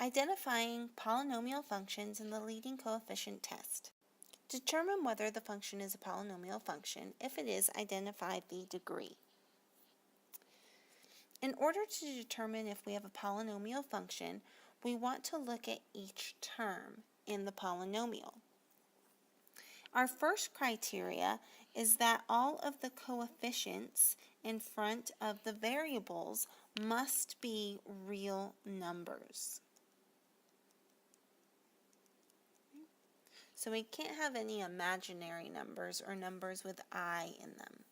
Identifying polynomial functions in the leading coefficient test. Determine whether the function is a polynomial function. If it is, identify the degree. In order to determine if we have a polynomial function, we want to look at each term in the polynomial. Our first criteria is that all of the coefficients in front of the variables must be real numbers. So we can't have any imaginary numbers or numbers with I in them,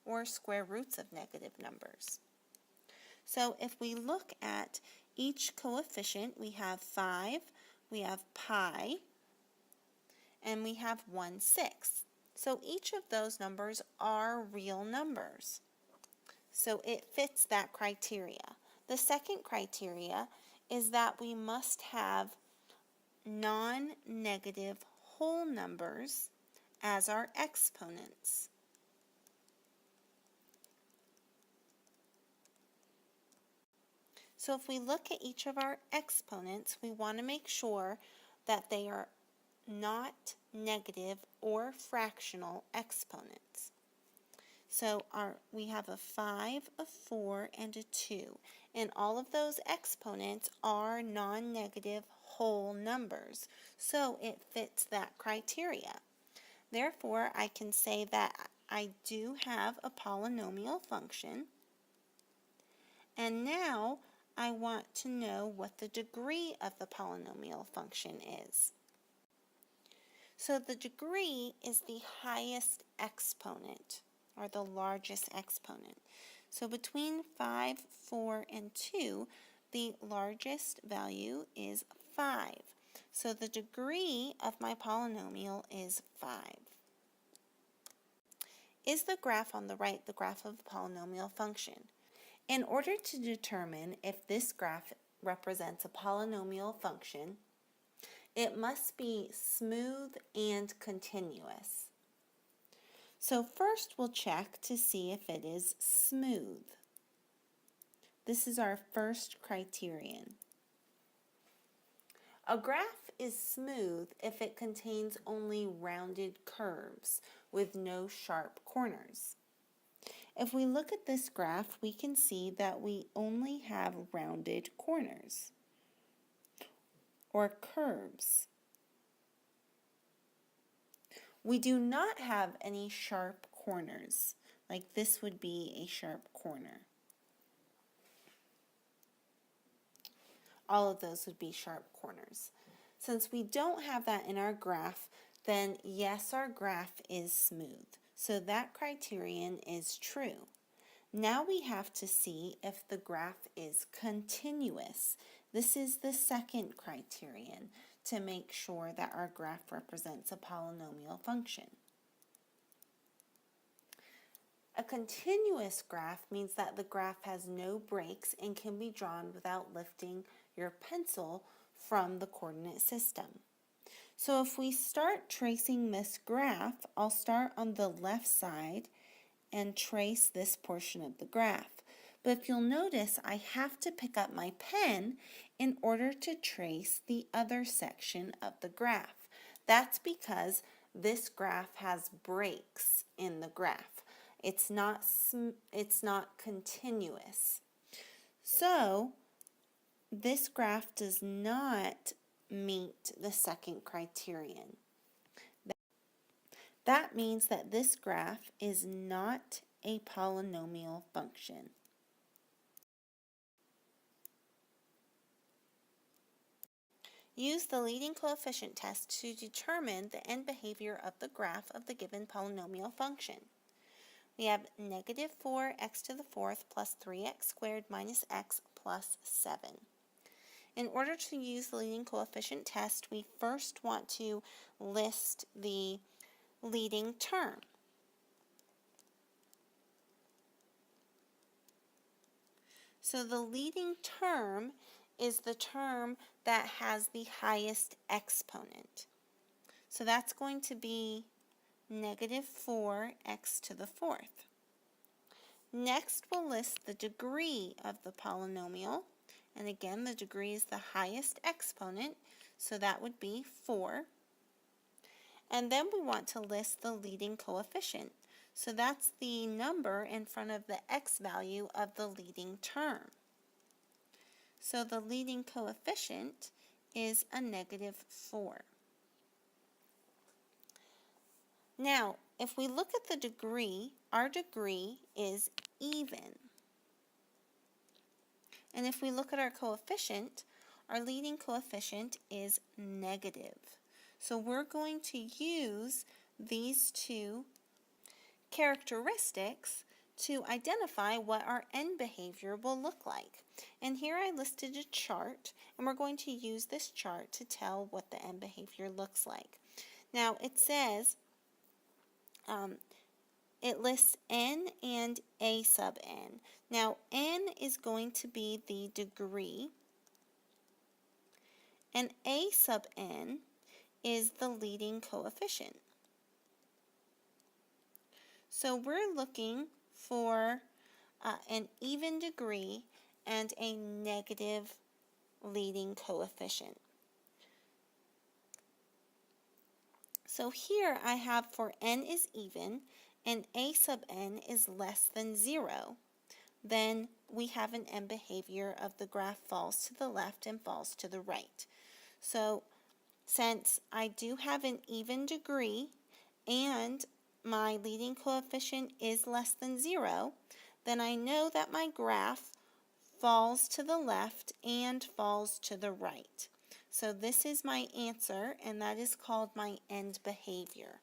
or square roots of negative numbers. So if we look at each coefficient, we have 5, we have pi, and we have 1/6. So each of those numbers are real numbers. So it fits that criteria. The second criteria is that we must have non-negative whole numbers as our exponents. So if we look at each of our exponents, we want to make sure that they are not negative or fractional exponents. So we have a 5, a 4, and a 2. And all of those exponents are non-negative whole numbers. So it fits that criteria. Therefore, I can say that I do have a polynomial function. And now I want to know what the degree of the polynomial function is. So the degree is the highest exponent, or the largest exponent. So between 5, 4, and 2, the largest value is 5. So the degree of my polynomial is 5. Is the graph on the right the graph of a polynomial function? In order to determine if this graph represents a polynomial function, it must be smooth and continuous. So first we'll check to see if it is smooth. This is our first criterion. A graph is smooth if it contains only rounded curves with no sharp corners. If we look at this graph, we can see that we only have rounded corners or curves. We do not have any sharp corners, like this would be a sharp corner. All of those would be sharp corners. Since we don't have that in our graph, then yes, our graph is smooth. So that criterion is true. Now we have to see if the graph is continuous. This is the second criterion to make sure that our graph represents a polynomial function. A continuous graph means that the graph has no breaks and can be drawn without lifting your pencil from the coordinate system. So if we start tracing this graph, I'll start on the left side and trace this portion of the graph. But if you'll notice, I have to pick up my pen in order to trace the other section of the graph. That's because this graph has breaks in the graph. It's not continuous. So this graph does not meet the second criterion. That means that this graph is not a polynomial function. Use the leading coefficient test to determine the end behavior of the graph of the given polynomial function. We have negative 4x to the fourth plus 3x squared minus x plus 7. In order to use the leading coefficient test, we first want to list the leading term. So the leading term is the term that has the highest exponent. So that's going to be negative 4x to the fourth. Next, we'll list the degree of the polynomial, And again, the degree is the highest exponent, so that would be 4. And then we want to list the leading coefficient. So that's the number in front of the x value of the leading term. So the leading coefficient is a -4. Now, if we look at the degree, our degree is even. And if we look at our coefficient, our leading coefficient is negative. So we're going to use these two characteristics to identify what our end behavior will look like. And here I listed a chart, and we're going to use this chart to tell what the end behavior looks like. Now it says, it lists n and a sub n. Now n is going to be the degree, and a sub n is the leading coefficient. So we're looking for an even degree and a negative leading coefficient. So here I have for n is even and a sub n is less than 0. Then we have an end behavior of the graph falls to the left and falls to the right. So since I do have an even degree and my leading coefficient is less than 0, then I know that my graph falls to the left and falls to the right. So this is my answer, and that is called my end behavior.